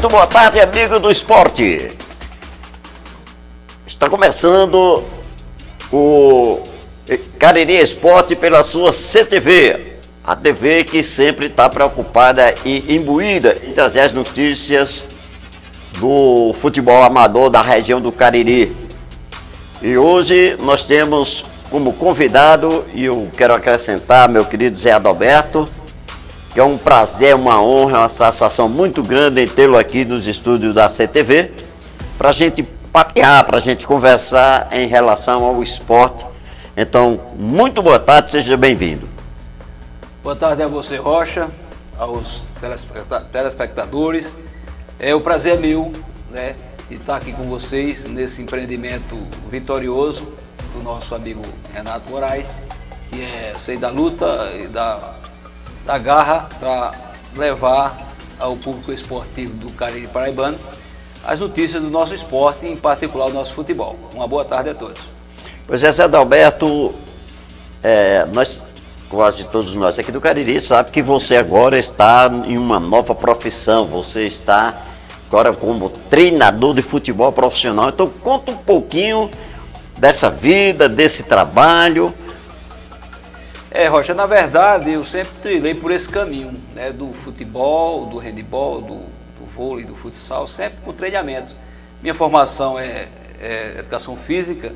Muito boa tarde, amigo do esporte. Está começando o Cariri Esporte pela sua CTV, a TV que sempre está preocupada e imbuída em trazer as notícias do futebol amador da região do Cariri. E hoje nós temos como convidado, e eu quero acrescentar meu querido Zé Adalberto, que é um prazer, uma honra, uma satisfação muito grande em tê-lo aqui nos estúdios da CTV, para a gente papear, para a gente conversar em relação ao esporte. Então, muito boa tarde, seja bem-vindo. Boa tarde a você, Rocha, aos telespectadores. O prazer é meu, né, de estar aqui com vocês nesse empreendimento vitorioso do nosso amigo Renato Moraes, que é sei da luta e da garra para levar ao público esportivo do Cariri paraibano as notícias do nosso esporte, em particular o nosso futebol. Uma boa tarde a todos. Pois é, Zé Adalberto, nós, quase todos nós aqui do Cariri, sabe que você agora está em uma nova profissão, você está agora como treinador de futebol profissional. Então conta um pouquinho dessa vida, desse trabalho. Rocha, na verdade eu sempre trilhei por esse caminho, né, do futebol, do handebol, do vôlei, do futsal, sempre com treinamento. Minha formação é educação física,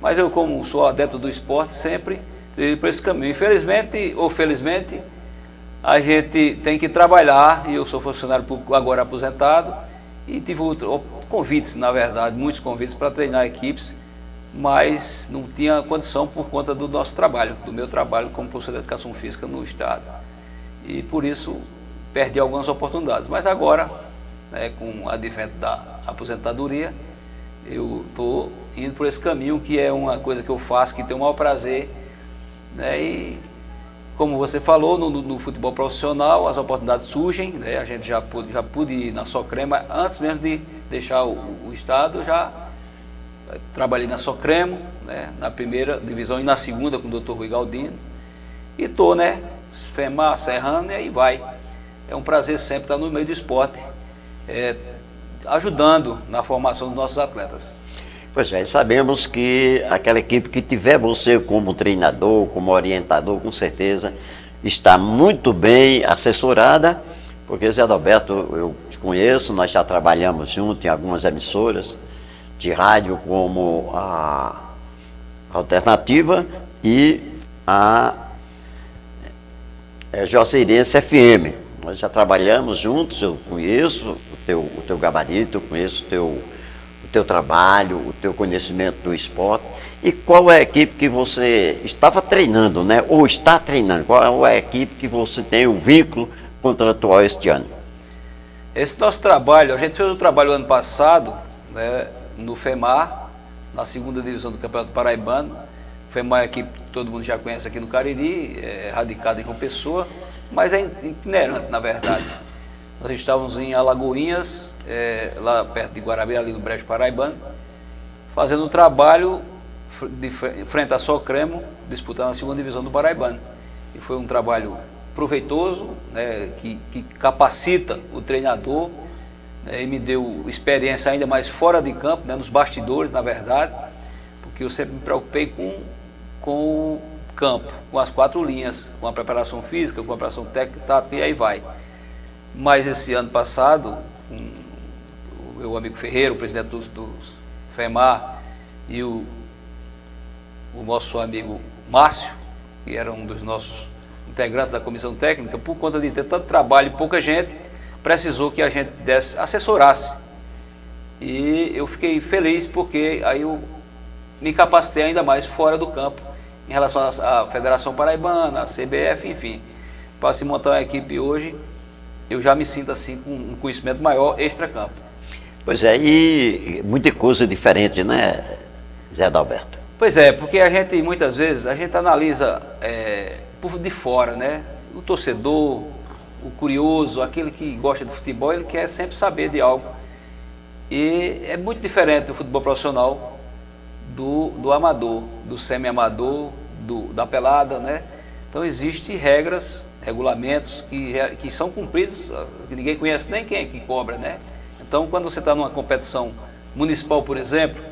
mas eu, como sou adepto do esporte, sempre trilhei por esse caminho. Infelizmente ou felizmente, a gente tem que trabalhar, e eu sou funcionário público agora aposentado, e tive convites, na verdade, muitos convites para treinar equipes, mas não tinha condição por conta do nosso trabalho, do meu trabalho como professor de educação física no estado. E por isso perdi algumas oportunidades. Mas agora, né, com o advento da aposentadoria, eu estou indo por esse caminho, que é uma coisa que eu faço, que tenho o maior prazer, né, e como você falou, no futebol profissional as oportunidades surgem, né, a gente já pude ir na Socrema, antes mesmo de deixar o estado, já trabalhei na Socremo, né, na primeira divisão e na segunda com o Dr. Rui Galdino. E estou, né, FEMAR, Serrano, e aí vai. É um prazer sempre estar no meio do esporte, ajudando na formação dos nossos atletas. Pois é, sabemos que aquela equipe que tiver você como treinador, como orientador, com certeza está muito bem assessorada, porque Zé Adalberto, eu te conheço, nós já trabalhamos juntos em algumas emissoras de rádio, como a Alternativa e a Joceirense FM. Nós já trabalhamos juntos, eu conheço o teu gabarito, eu conheço o teu trabalho, o teu conhecimento do esporte. E qual é a equipe que você estava treinando, né? Ou está treinando? Qual é a equipe que você tem o vínculo contratual este ano? Esse nosso trabalho, a gente fez o trabalho ano passado, né, no FEMAR, na segunda divisão do Campeonato Paraibano. O FEMAR é a equipe que todo mundo já conhece aqui no Cariri, é radicado em João Pessoa, mas é itinerante, na verdade. Nós estávamos em Alagoinhas, lá perto de Guarabira, ali no Brejo Paraibano, fazendo um trabalho de frente a Socremo, disputando a segunda divisão do Paraibano. E foi um trabalho proveitoso, né, que capacita o treinador, né, e me deu experiência ainda mais fora de campo, né, nos bastidores, na verdade, porque eu sempre me preocupei com o campo, com as quatro linhas, com a preparação física, com a preparação técnica, tática, e aí vai. Mas esse ano passado, o meu amigo Ferreira, o presidente do FEMAR, e o nosso amigo Márcio, que era um dos nossos integrantes da comissão técnica, por conta de ter tanto trabalho e pouca gente, precisou que a gente assessorasse. E eu fiquei feliz porque aí eu me capacitei ainda mais fora do campo, em relação à Federação Paraibana, à CBF, enfim. Para se montar uma equipe hoje, eu já me sinto assim com um conhecimento maior extra-campo. Pois é, e muita coisa diferente, né, Zé Adalberto? Pois é, porque a gente, muitas vezes, a gente analisa por de fora, né? O torcedor, o curioso, aquele que gosta de futebol, ele quer sempre saber de algo. E é muito diferente o futebol profissional do amador, do semi-amador, da pelada, né? Então existem regras regulamentos que são cumpridos, que ninguém conhece nem quem é que cobra, né? Então, quando você está numa competição municipal, por exemplo,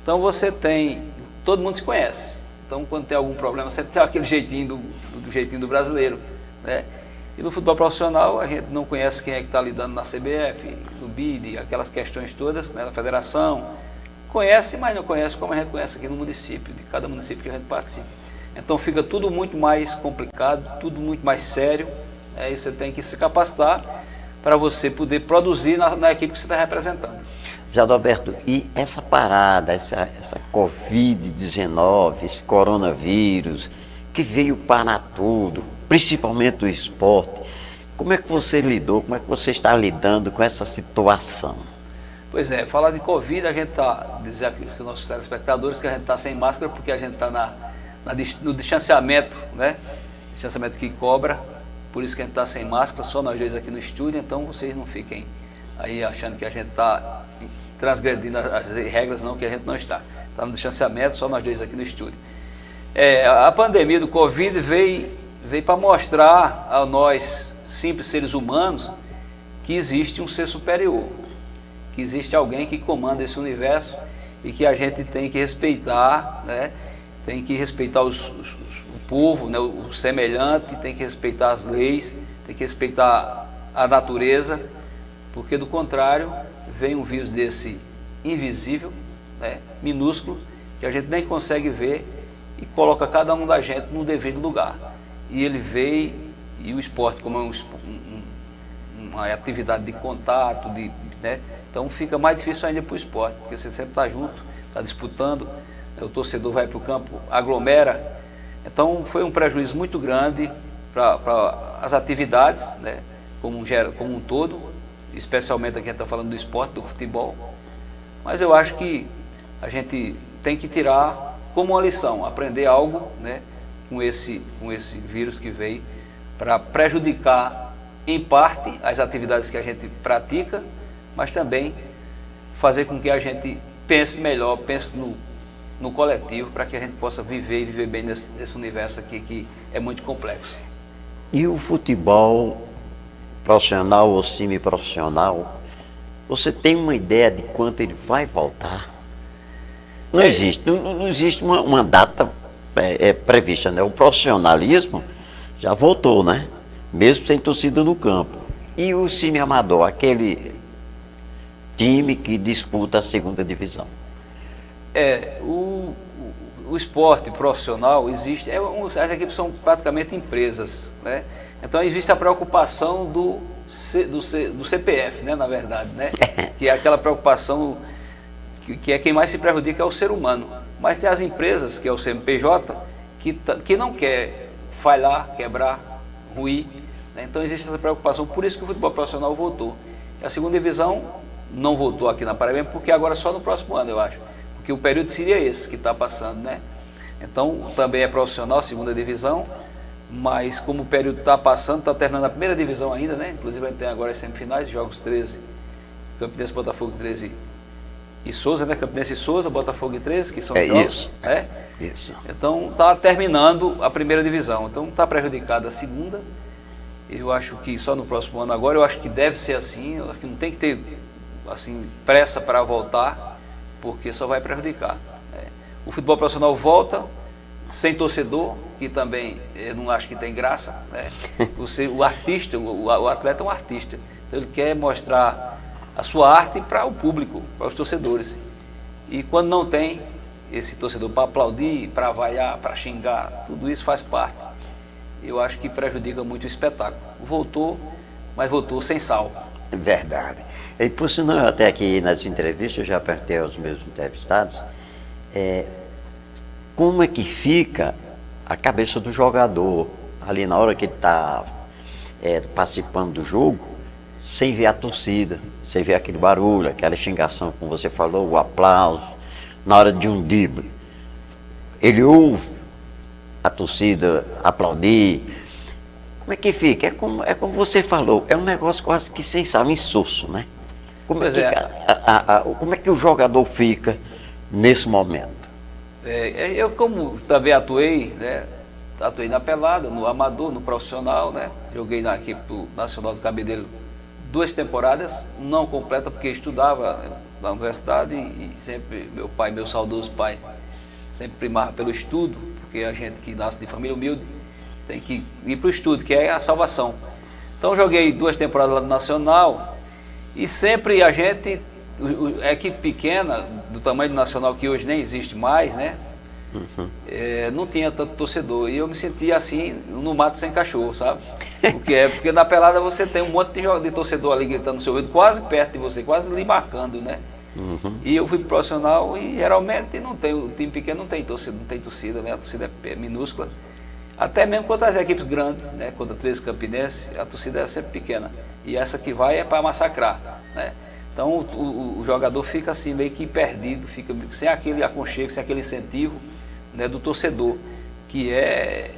então você tem, todo mundo se conhece. Então, quando tem algum problema, sempre tem aquele jeitinho do jeitinho do brasileiro, né? E no futebol profissional, a gente não conhece quem é que está lidando na CBF, no BID, aquelas questões todas, né, da federação. Conhece, mas não conhece como a gente conhece aqui no município, de cada município que a gente participa. Então fica tudo muito mais complicado, tudo muito mais sério, e você tem que se capacitar para você poder produzir na equipe que você está representando. Zé Adalberto, e essa parada, essa Covid-19, esse coronavírus, que veio parar tudo, principalmente o esporte, como é que você lidou, como é que você está lidando com essa situação? Pois é, falar de Covid, a gente está, dizer aqui para os nossos telespectadores que a gente está sem máscara porque a gente está no distanciamento, né? Distanciamento que cobra, por isso que a gente está sem máscara, só nós dois aqui no estúdio, então vocês não fiquem aí achando que a gente está transgredindo as regras, não, que a gente não está. Está no distanciamento, só nós dois aqui no estúdio. A pandemia do Covid veio para mostrar a nós, simples seres humanos, que existe um ser superior, que existe alguém que comanda esse universo e que a gente tem que respeitar, né? Tem que respeitar o povo, né? O semelhante, tem que respeitar as leis, tem que respeitar a natureza, porque do contrário vem um vírus desse invisível, né? Minúsculo, que a gente nem consegue ver e coloca cada um da gente no devido lugar. E ele veio, e o esporte, como é uma atividade de contato, né? Então fica mais difícil ainda para o esporte, porque você sempre está junto, está disputando, o torcedor vai para o campo, aglomera. Então foi um prejuízo muito grande para as atividades, né? como um todo, especialmente aqui a gente está falando do esporte, do futebol. Mas eu acho que a gente tem que tirar como uma lição, aprender algo, né? com esse vírus que veio para prejudicar em parte as atividades que a gente pratica, mas também fazer com que a gente pense melhor, pense no coletivo, para que a gente possa viver bem nesse universo aqui que é muito complexo. E o futebol profissional ou semiprofissional, você tem uma ideia de quanto ele vai voltar? Não existe uma data prevista, né? O profissionalismo já voltou, né? Mesmo sem torcida no campo. E o time amador, aquele time que disputa a segunda divisão? O esporte profissional existe, as equipes são praticamente empresas, né? Então existe a preocupação do CPF, né, na verdade, né? Que é aquela preocupação que é quem mais se prejudica é o ser humano. Mas tem as empresas, que é o CNPJ, que não quer falhar, quebrar, ruir, né? Então existe essa preocupação, por isso que o futebol profissional voltou. E a segunda divisão não voltou aqui na Paraíba, porque agora só no próximo ano, eu acho. Porque o período seria esse que está passando, né? Então também é profissional, segunda divisão, mas como o período está passando, está terminando a primeira divisão ainda, né? Inclusive a gente tem agora as semifinais, jogos 13, Campinense, Botafogo 13 e Souza, né? Campinense e Souza, Botafogo e 13, que são jogos. Isso. Então está terminando a primeira divisão, então está prejudicada a segunda. Eu acho que só no próximo ano agora, eu acho que deve ser assim, eu acho que não tem que ter assim, pressa para voltar, porque só vai prejudicar. O futebol profissional volta sem torcedor, que também eu não acho que tem graça, né? O artista, o atleta é um artista, então ele quer mostrar a sua arte para o público, para os torcedores. E quando não tem esse torcedor para aplaudir, para vaiar, para xingar, tudo isso faz parte. Eu acho que prejudica muito o espetáculo. Voltou, mas voltou sem sal. Verdade. E por sinal, até aqui nas entrevistas, eu já perguntei aos meus entrevistados, como é que fica a cabeça do jogador ali na hora que ele está participando do jogo, sem ver a torcida, sem ver aquele barulho, aquela xingação, como você falou, o aplauso, na hora de um drible. Ele ouve a torcida aplaudir. Como é que fica? É como você falou, é um negócio quase que sem sal, insosso, né? Como é que o jogador fica nesse momento? Eu, como também atuei, né, atuei na pelada, no amador, no profissional, né? Joguei na equipe do Nacional do Cabedelo 2 temporadas, não completa porque estudava na universidade e sempre meu saudoso pai, sempre primava pelo estudo, porque a gente que nasce de família humilde tem que ir para o estudo, que é a salvação. Então joguei 2 temporadas lá no Nacional e sempre a gente, a equipe pequena, do tamanho do Nacional, que hoje nem existe mais, né? Não tinha tanto torcedor e eu me sentia assim no mato sem cachorro, sabe? Porque na pelada você tem um monte de torcedor ali gritando no seu ouvido, quase perto de você, quase lhe marcando, né? E eu fui pro profissional e geralmente não tem, o time pequeno não tem torcida, né? A torcida é minúscula. Até mesmo contra as equipes grandes, né? Contra 13 Campinense, a torcida é sempre pequena. E essa que vai é para massacrar, né? Então o jogador fica assim meio que perdido, fica sem aquele aconchego, sem aquele incentivo, né, do torcedor, que é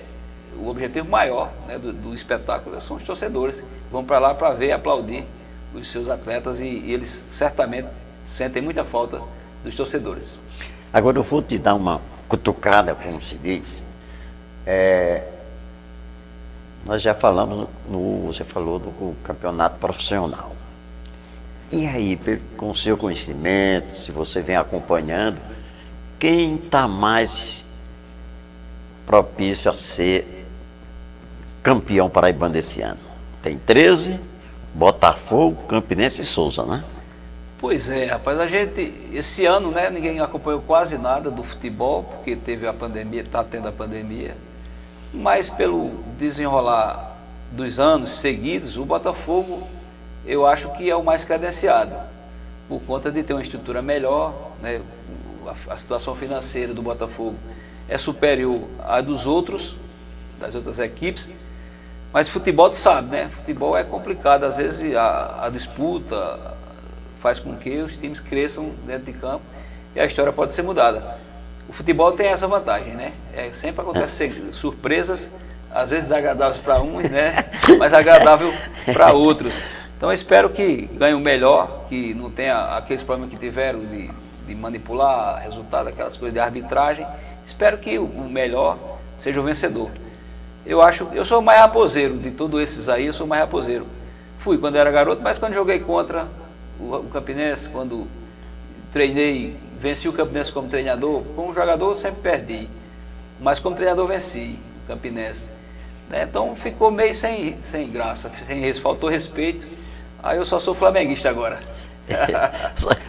o objetivo maior, né, do espetáculo. São os torcedores que vão para lá para ver e aplaudir os seus atletas e eles certamente sentem muita falta dos torcedores. Agora eu vou te dar uma cutucada, como se diz. Nós já falamos, você falou do campeonato profissional. E aí, com o seu conhecimento, se você vem acompanhando, quem está mais propício a ser campeão paraibano desse ano? Tem 13, Botafogo, Campinense e Souza, né? Pois é, rapaz, a gente, esse ano, né, ninguém acompanhou quase nada do futebol, porque teve a pandemia, está tendo a pandemia, mas pelo desenrolar dos anos seguidos, o Botafogo, eu acho que é o mais credenciado, por conta de ter uma estrutura melhor, né, a situação financeira do Botafogo é superior à das outras equipes, mas futebol tu sabe, né? Futebol é complicado, às vezes a disputa faz com que os times cresçam dentro de campo e a história pode ser mudada. O futebol tem essa vantagem, né? Sempre acontecem surpresas, às vezes desagradáveis para uns, né? Mas agradável para outros. Então eu espero que ganhe o melhor, que não tenha aqueles problemas que tiveram de manipular resultado, aquelas coisas de arbitragem. Espero que o melhor seja o vencedor. Eu sou o mais raposeiro de todos esses aí, eu sou o mais raposeiro. Fui quando era garoto, mas quando joguei contra o Campinense, quando treinei, venci o Campinense como treinador, como jogador sempre perdi, mas como treinador venci o Campinense. Então ficou meio sem graça, faltou respeito. Aí eu só sou flamenguista agora.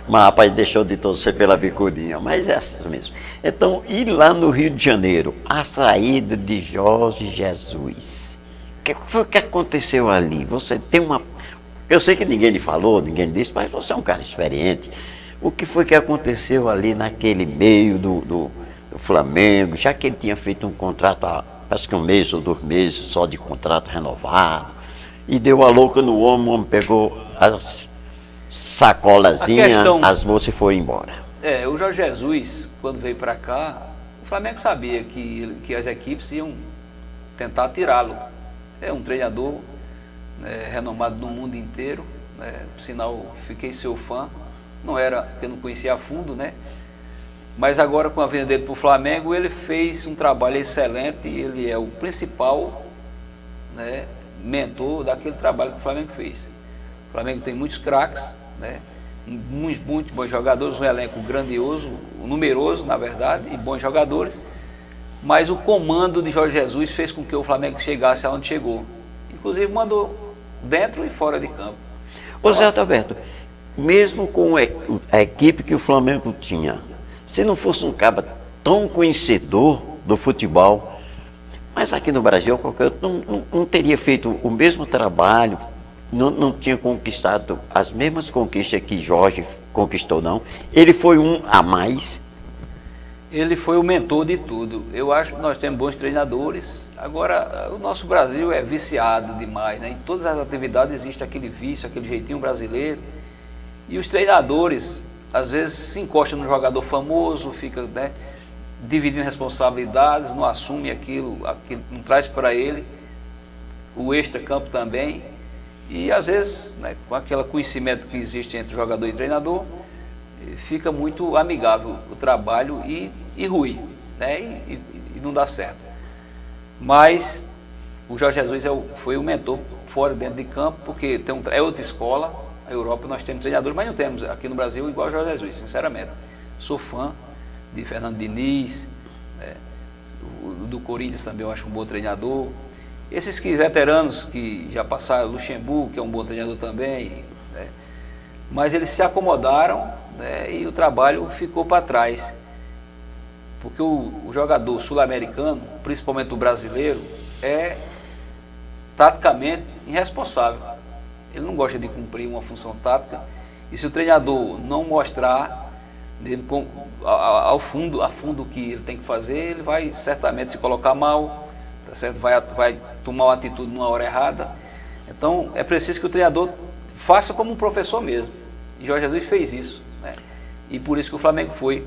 Mas rapaz, deixou de torcer pela bicudinha, mas é assim mesmo. Então, e lá no Rio de Janeiro, a saída de Jorge Jesus, o que foi que aconteceu ali? Você tem uma... Eu sei que ninguém lhe falou, ninguém lhe disse, mas você é um cara experiente. O que foi que aconteceu ali naquele meio do Flamengo, já que ele tinha feito um contrato há, acho que 1 mês ou 2 meses só de contrato renovado, e deu a louca no homem, o homem pegou as sacolazinhas, as moças e foi embora. O Jorge Jesus, quando veio para cá, o Flamengo sabia que as equipes iam tentar tirá-lo. É um treinador, né, renomado no mundo inteiro, né, por sinal, fiquei seu fã. Não era, porque eu não conhecia a fundo, né? Mas agora, com a vinda dele para o Flamengo, ele fez um trabalho excelente. Ele é o principal, né, mentor daquele trabalho que o Flamengo fez. O Flamengo tem muitos craques, né? Muitos bons jogadores, um elenco grandioso, numeroso, na verdade, e bons jogadores. Mas o comando de Jorge Jesus fez com que o Flamengo chegasse aonde chegou. Inclusive, mandou dentro e fora de campo. Ô Zé Alberto, mesmo com a equipe que o Flamengo tinha, se não fosse um cara tão conhecedor do futebol, mas aqui no Brasil qualquer outro não teria feito o mesmo trabalho, não tinha conquistado as mesmas conquistas que Jorge conquistou, não. Ele foi um a mais. Ele foi o mentor de tudo. Eu acho que nós temos bons treinadores. Agora, o nosso Brasil é viciado demais, né? Em todas as atividades existe aquele vício, aquele jeitinho brasileiro. E os treinadores, às vezes, se encostam no jogador famoso, fica, né, dividindo responsabilidades, não assume aquilo não traz para ele o extra-campo também. E, às vezes, né, com aquele conhecimento que existe entre jogador e treinador, fica muito amigável o trabalho e ruim, né? E não dá certo. Mas o Jorge Jesus foi o mentor fora e dentro de campo, porque é outra escola. Na Europa nós temos treinadores, mas não temos aqui no Brasil igual o Jorge Jesus, sinceramente. Sou fã de Fernando Diniz, né? Do Corinthians também eu acho um bom treinador. Esses veteranos que já passaram, Luxemburgo, que é um bom treinador também, né? Mas eles se acomodaram, né? E o trabalho ficou para trás. Porque o jogador sul-americano, principalmente o brasileiro, é taticamente irresponsável. Ele não gosta de cumprir uma função tática, e se o treinador não mostrar a fundo o que ele tem que fazer, ele vai certamente se colocar mal, tá certo? Vai tomar uma atitude numa hora errada. Então é preciso que o treinador faça como um professor mesmo, e Jorge Jesus fez isso, né? E por isso que o Flamengo foi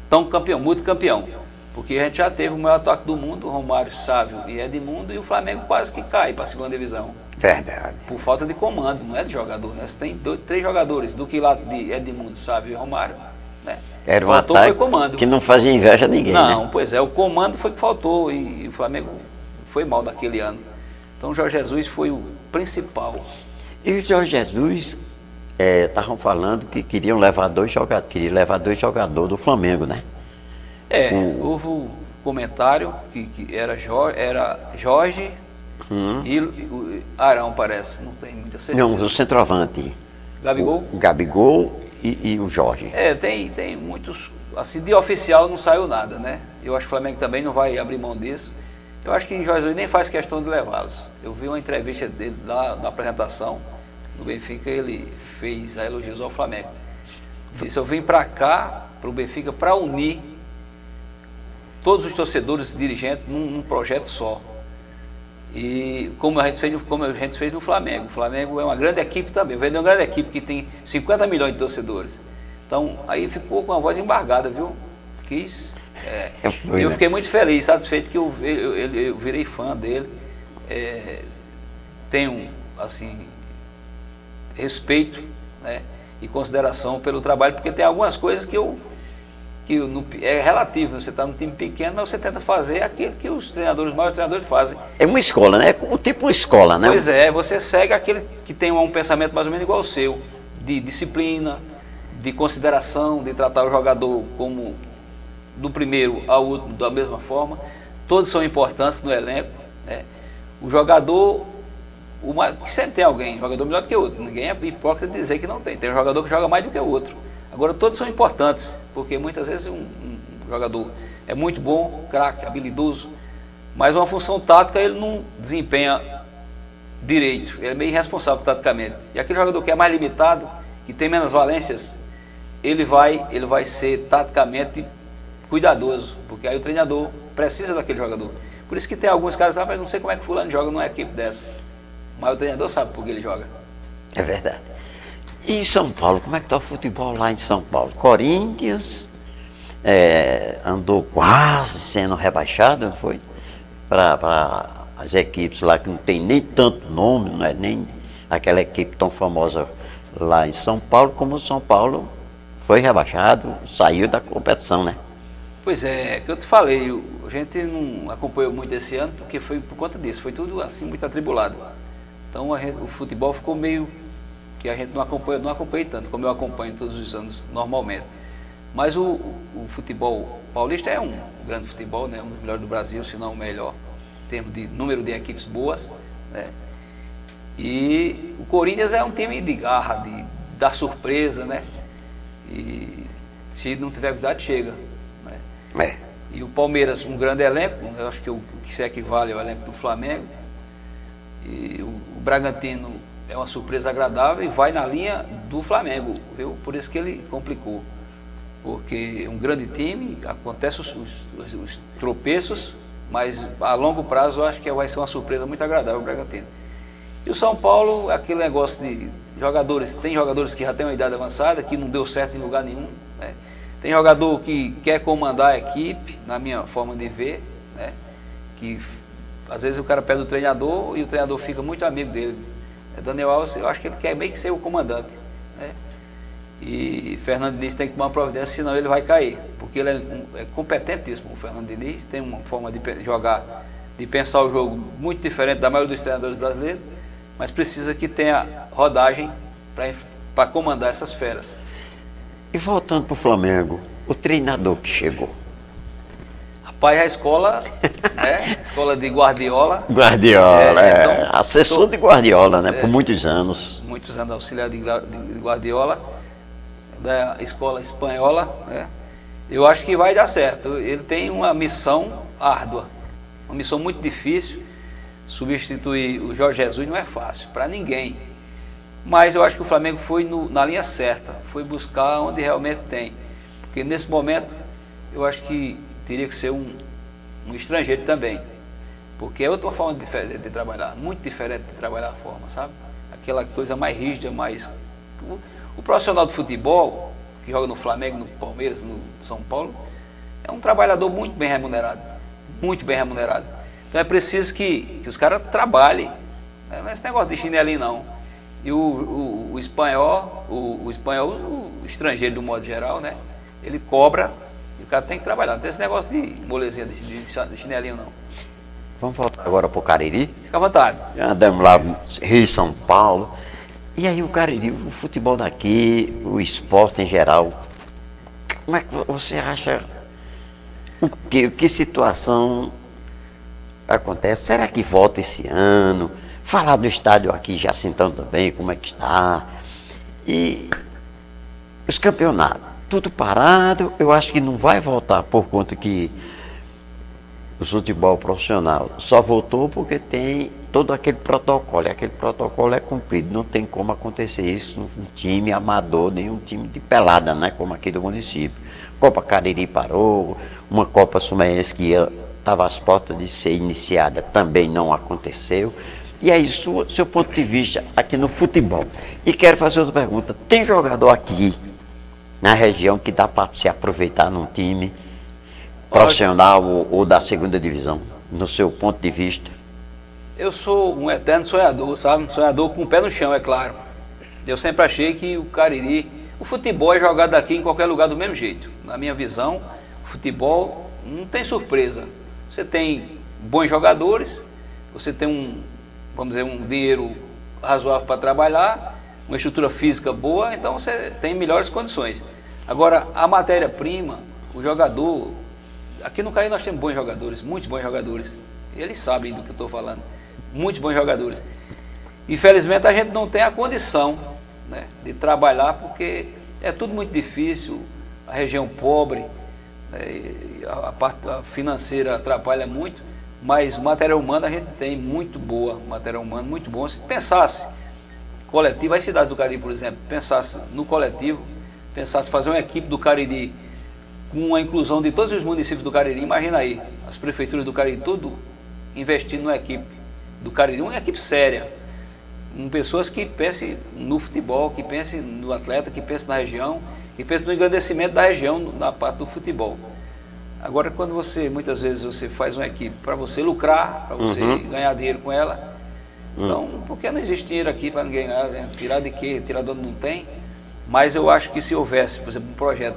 tão campeão, muito campeão, porque a gente já teve o maior ataque do mundo, Romário, Sávio e Edmundo, e o Flamengo quase que cai para a segunda divisão. Verdade. Por falta de comando, não é de jogador, né? Você tem 3 jogadores, do que lá de Edmundo, Sávio e Romário, né? Era um ataque que não fazia inveja a ninguém, não, né? Pois é, o comando foi que faltou, e o Flamengo foi mal naquele ano. Então o Jorge Jesus foi o principal. E o Jorge Jesus, estavam falando que queriam levar 2 jogadores do Flamengo, né? Houve um comentário que era Jorge e o Arão, parece, não tem muita certeza. Não, o centroavante. Gabigol? O Gabigol e o Jorge. Tem muitos, assim, de oficial não saiu nada, né? Eu acho que o Flamengo também não vai abrir mão disso. Eu acho que o Jorge Jesus nem faz questão de levá-los. Eu vi uma entrevista dele lá na apresentação no Benfica, ele fez a elogios ao Flamengo. Disse: eu vim para cá, para o Benfica, para unir todos os torcedores e dirigentes num projeto só. E como a gente fez no Flamengo. O Flamengo é uma grande equipe também. Vem de uma grande equipe que tem 50 milhões de torcedores. Então, aí ficou com a voz embargada, viu? Eu fiquei muito feliz, satisfeito, que eu virei fã dele. Tenho, assim, respeito, né, e consideração pelo trabalho, porque tem algumas coisas que é relativo. Você está num time pequeno, mas você tenta fazer aquilo que os maiores treinadores fazem. É uma escola, né? Tipo uma escola, né? Pois é, você segue aquele que tem um pensamento mais ou menos igual ao seu, de disciplina, de consideração, de tratar o jogador como do primeiro ao último da mesma forma. Todos são importantes no elenco, né? O jogador, que sempre tem alguém, jogador melhor do que o outro. Ninguém é hipócrita de dizer que não tem. Tem um jogador que joga mais do que o outro. Agora, todos são importantes, porque muitas vezes um jogador é muito bom, craque, habilidoso, mas uma função tática ele não desempenha direito, ele é meio irresponsável taticamente. E aquele jogador que é mais limitado, que tem menos valências, ele vai ser taticamente cuidadoso, porque aí o treinador precisa daquele jogador. Por isso que tem alguns caras, mas não sei como é que fulano joga numa equipe dessa, mas o treinador sabe por que ele joga. É verdade. E em São Paulo, como é que está o futebol lá em São Paulo? Corinthians andou quase sendo rebaixado, não foi? Para as equipes lá que não tem nem tanto nome, não é nem aquela equipe tão famosa lá em São Paulo, como o São Paulo foi rebaixado, saiu da competição, né? Pois é, que eu te falei, a gente não acompanhou muito esse ano, porque foi por conta disso, foi tudo assim muito atribulado. Então o futebol ficou meio que a gente não acompanhei tanto, como eu acompanho todos os anos normalmente. Mas o futebol paulista é um grande futebol, né? Um dos melhores do Brasil, se não o melhor, em termos de número de equipes boas, né? E o Corinthians é um time de garra, de dar surpresa, né? E se não tiver cuidado, chega, né? E o Palmeiras, um grande elenco, eu acho que o que se equivale ao elenco do Flamengo. E o Bragantino é uma surpresa agradável e vai na linha do Flamengo, viu? Por isso que ele complicou. Porque é um grande time, acontecem os tropeços, mas a longo prazo eu acho que vai ser uma surpresa muito agradável o Bragantino. E o São Paulo, aquele negócio de jogadores, tem jogadores que já têm uma idade avançada, que não deu certo em lugar nenhum, né? Tem jogador que quer comandar a equipe, na minha forma de ver, né? Que às vezes o cara pede o treinador e o treinador fica muito amigo dele. Daniel Alves, eu acho que ele quer bem que ser o comandante, né? E Fernando Diniz tem que tomar uma providência, senão ele vai cair, porque ele é competentíssimo. O Fernando Diniz tem uma forma de jogar de pensar o jogo muito diferente da maioria dos treinadores brasileiros, mas precisa que tenha rodagem para comandar essas feras. E voltando para o Flamengo, o treinador que chegou. Rapaz, a escola, né? Escola de Guardiola. Guardiola, então, assessor de Guardiola, né? Por muitos anos. Muitos anos auxiliar de Guardiola, da escola espanhola, né? Eu acho que vai dar certo. Ele tem uma missão árdua, uma missão muito difícil. Substituir o Jorge Jesus não é fácil para ninguém. Mas eu acho que o Flamengo foi na linha certa, foi buscar onde realmente tem. Porque nesse momento eu acho que teria que ser um estrangeiro também. Porque é outra forma de trabalhar, muito diferente de trabalhar a forma, sabe? Aquela coisa mais rígida, mais... O profissional de futebol, que joga no Flamengo, no Palmeiras, no São Paulo, é um trabalhador muito bem remunerado. Muito bem remunerado. Então é preciso que os caras trabalhem. Não é esse negócio de chinelinho, não. E o espanhol, o estrangeiro, do modo geral, né? Ele cobra e o cara tem que trabalhar. Não tem esse negócio de molezinha, de chinelinho, não. Vamos voltar agora para o Cariri? Fica à vontade. Andamos lá, Rio, São Paulo. E aí o Cariri, o futebol daqui, o esporte em geral, como é que você acha, que situação acontece? Será que volta esse ano? Falar do estádio aqui já sentando também, como é que está? E os campeonatos, tudo parado, eu acho que não vai voltar por conta que o futebol profissional só voltou porque tem todo aquele protocolo, e aquele protocolo é cumprido, não tem como acontecer isso num time amador, nem um time de pelada, né, como aqui do município. Copa Cariri parou, uma Copa Sumaense que estava às portas de ser iniciada também não aconteceu. E aí, seu ponto de vista aqui no futebol. E quero fazer outra pergunta, tem jogador aqui na região que dá para se aproveitar num time profissional ou da segunda divisão, no seu ponto de vista? Eu sou um eterno sonhador, sabe? Sonhador com o pé no chão, é claro. Eu sempre achei que o Cariri, o futebol é jogado aqui em qualquer lugar do mesmo jeito. Na minha visão, o futebol não tem surpresa. Você tem bons jogadores, você tem vamos dizer, um dinheiro razoável para trabalhar, uma estrutura física boa, então você tem melhores condições. Agora, a matéria-prima, o jogador, aqui no Cariri nós temos bons jogadores, muitos bons jogadores, eles sabem do que eu estou falando, muitos bons jogadores. Infelizmente a gente não tem a condição, né, de trabalhar, porque é tudo muito difícil, a região pobre, né, a parte financeira atrapalha muito, mas matéria humana a gente tem muito boa, matéria humana muito bom. Se pensasse coletivo, as cidades do Cariri, por exemplo, pensasse no coletivo, pensasse fazer uma equipe do Cariri com a inclusão de todos os municípios do Cariri, imagina aí, as prefeituras do Cariri, tudo investindo numa equipe do Cariri, uma equipe séria, com pessoas que pensem no futebol, que pensem no atleta, que pensem na região, que pensem no engrandecimento da região na parte do futebol. Agora, quando muitas vezes você faz uma equipe para você lucrar, para você ganhar dinheiro com ela, então, por que não existe dinheiro aqui para ninguém ganhar, né? Tirar de quê? Tirar de onde não tem? Mas eu acho que se houvesse, por exemplo, um projeto,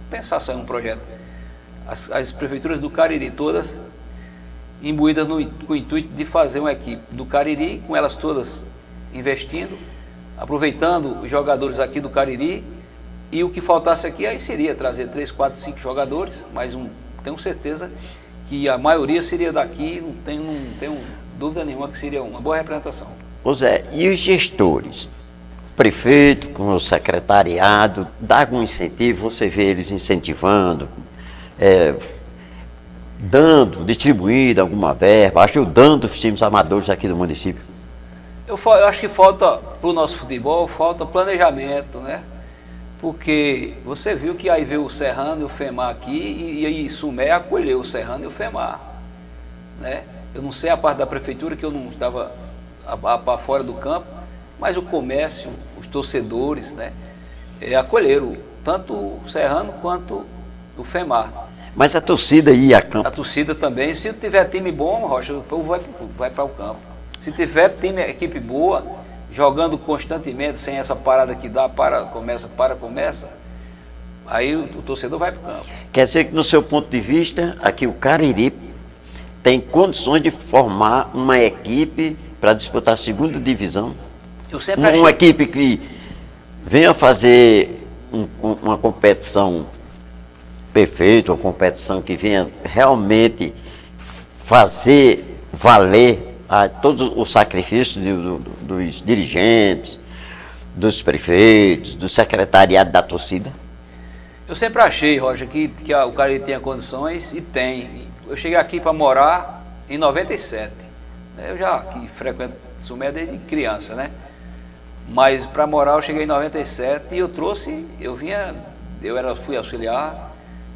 pensar só em um projeto, as prefeituras do Cariri todas imbuídas com o intuito de fazer uma equipe do Cariri, com elas todas investindo, aproveitando os jogadores aqui do Cariri, e o que faltasse aqui aí seria trazer 3, 4, 5 jogadores, mais tenho certeza que a maioria seria daqui, não tenho dúvida nenhuma que seria uma boa representação. Ô Zé, e os gestores? O prefeito, com o secretariado, dá algum incentivo? Você vê eles incentivando, distribuindo alguma verba, ajudando os times amadores aqui do município? Eu acho que falta, para o nosso futebol, falta planejamento, né? Porque você viu que aí veio o Serrano e o FEMAR aqui, e aí Sumé acolheu o Serrano e o FEMAR, né? Eu não sei a parte da prefeitura, que eu não estava para fora do campo, mas o comércio, os torcedores, né, acolheram tanto o Serrano quanto o FEMAR. Mas a torcida ia a campo? A torcida também. Se tiver time bom, Rocha, o povo vai para o campo. Se tiver equipe boa, jogando constantemente, sem essa parada que dá, começa, aí o torcedor vai para o campo. Quer dizer que, no seu ponto de vista, aqui o Cariri tem condições de formar uma equipe para disputar a segunda divisão? Eu sempre achei. Uma equipe que venha fazer uma competição perfeita, uma competição que venha realmente fazer valer todos os sacrifícios dos dirigentes, dos prefeitos, do secretariado da torcida? Eu sempre achei, Roger, que o Cariri tinha condições e tem. Eu cheguei aqui para morar em 97. Eu já aqui frequento Sumé desde criança, né? Mas para morar eu cheguei em 97 e fui auxiliar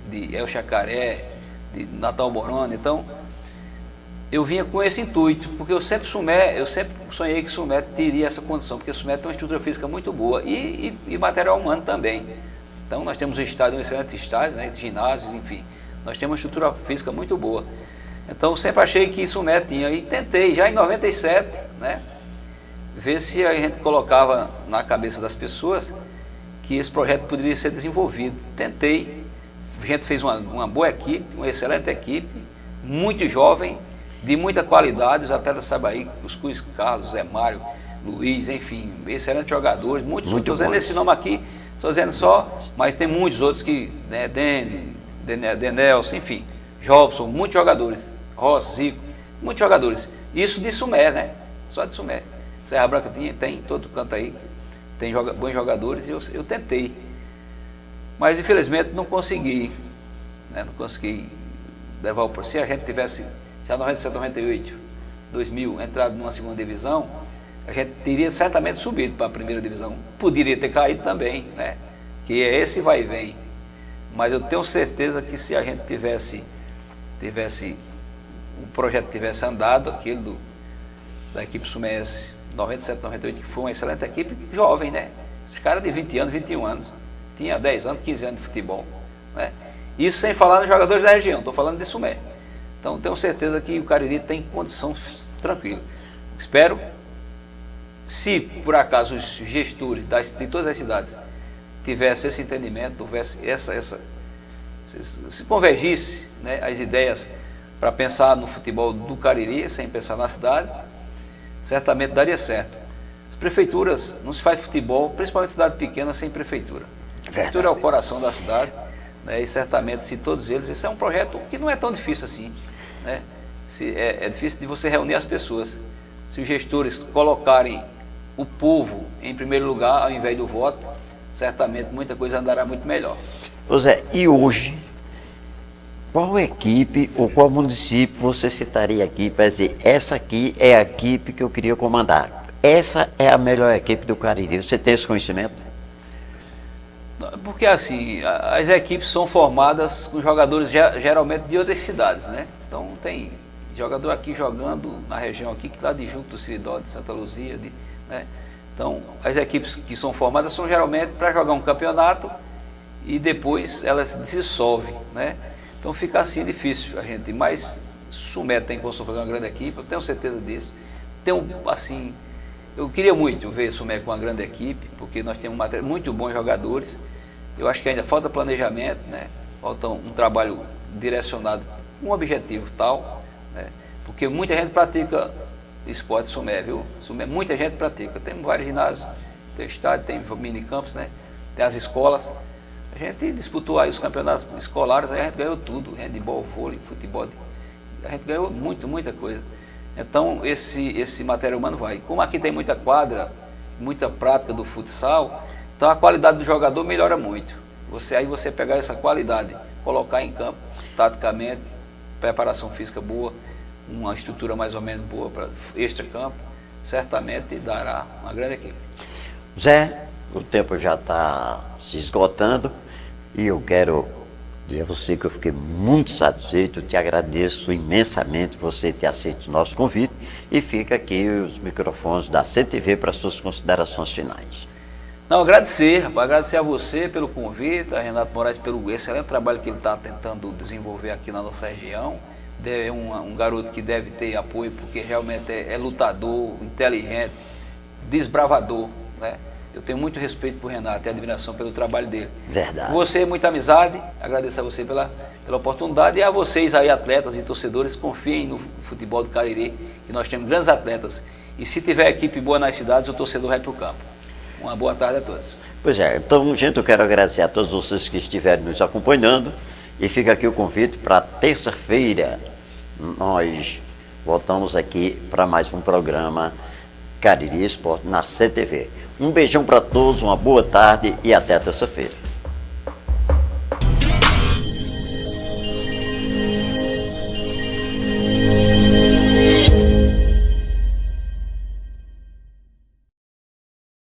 de El Chacaré, de Natal Borona, então eu vinha com esse intuito, porque eu sempre sonhei que Sumé teria essa condição, porque Sumé tem uma estrutura física muito boa e material humano também. Então nós temos um excelente estádio, né, ginásios, enfim, nós temos uma estrutura física muito boa. Então eu sempre achei que Sumé tinha, e tentei já em 97, né, ver se a gente colocava na cabeça das pessoas que esse projeto poderia ser desenvolvido. Tentei, a gente fez uma boa equipe, uma excelente equipe, muito jovem, de muita qualidade, os atletas Sabaí, os Cus Carlos, Zé Mário, Luiz, enfim, excelentes jogadores, muitos. Estou dizendo esse nome aqui, estou dizendo só, mas tem muitos outros que, né, Denelson, enfim, Jobson, muitos jogadores, Rossi, Zico, muitos jogadores. Isso de Sumé, né? Só de Sumé. Serra Branca tem todo canto aí, tem bons jogadores e eu tentei. Mas infelizmente não consegui, né? Não consegui levar o processo. Se a gente tivesse já 97, 98, 2000 entrado numa segunda divisão, a gente teria certamente subido para a primeira divisão. Poderia ter caído também, né? Que é esse vai e vem. Mas eu tenho certeza que se a gente tivesse o projeto tivesse andado, aquele da equipe Sumense 97, 98, que foi uma excelente equipe, jovem, né? Os caras de 20 anos, 21 anos, tinha 10 anos, 15 anos de futebol, né? Isso sem falar nos jogadores da região, estou falando de Sumé. Então tenho certeza que o Cariri tem condição tranquila. Espero, se por acaso os gestores de todas as cidades tivessem esse entendimento, houvesse se convergisse, né, as ideias para pensar no futebol do Cariri, sem pensar na cidade, certamente daria certo. As prefeituras, não se faz futebol, principalmente cidade pequena, sem prefeitura. A prefeitura é o coração da cidade, né, e certamente se todos eles, esse é um projeto que não é tão difícil assim, né? É difícil de você reunir as pessoas. Se os gestores colocarem o povo em primeiro lugar, ao invés do voto, certamente muita coisa andará muito melhor. José, e hoje, qual equipe ou qual município você citaria aqui para dizer, essa aqui é a equipe que eu queria comandar? Essa é a melhor equipe do Cariri. Você tem esse conhecimento? Porque assim, as equipes são formadas com jogadores geralmente de outras cidades, né? Então tem jogador aqui jogando na região aqui que está de junto do Siridó, de Santa Luzia, né? Então as equipes que são formadas são geralmente para jogar um campeonato e depois elas se dissolvem, né? Então fica assim difícil a gente, mas Sumé tem condição de fazer uma grande equipe, eu tenho certeza disso. Assim, eu queria muito ver Sumé com uma grande equipe, porque nós temos muito bons jogadores. Eu acho que ainda falta planejamento, né? Falta um trabalho direcionado com um objetivo tal, né? Porque muita gente pratica esporte Sumé, viu? Sumé, muita gente pratica. Tem vários ginásios, tem estádio, tem minicampos, né? Tem as escolas. A gente disputou aí os campeonatos escolares, aí a gente ganhou tudo, handebol, vôlei, futebol. A gente ganhou muita coisa. Então esse material humano vai. Como aqui tem muita quadra, muita prática do futsal, então a qualidade do jogador melhora muito. Aí você pegar essa qualidade, colocar em campo, taticamente, preparação física boa, uma estrutura mais ou menos boa para extra-campo, certamente dará uma grande equipe. Zé, o tempo já está se esgotando e eu quero dizer a você que eu fiquei muito satisfeito, te agradeço imensamente você ter aceito o nosso convite e fica aqui os microfones da CTV para as suas considerações finais. Não, agradecer a você pelo convite, a Renato Moraes pelo excelente trabalho que ele está tentando desenvolver aqui na nossa região. É um garoto que deve ter apoio porque realmente é lutador, inteligente, desbravador, né? Eu tenho muito respeito por Renato e admiração pelo trabalho dele. Verdade. Você, muita amizade, agradeço a você pela oportunidade e a vocês aí, atletas e torcedores, confiem no futebol do Cariri, que nós temos grandes atletas. E se tiver equipe boa nas cidades, o torcedor vai para o campo. Uma boa tarde a todos. Pois é, então, gente, eu quero agradecer a todos vocês que estiverem nos acompanhando e fica aqui o convite para terça-feira. Nós voltamos aqui para mais um programa Cariri Esporte na CTV. Um beijão para todos, uma boa tarde e até terça-feira.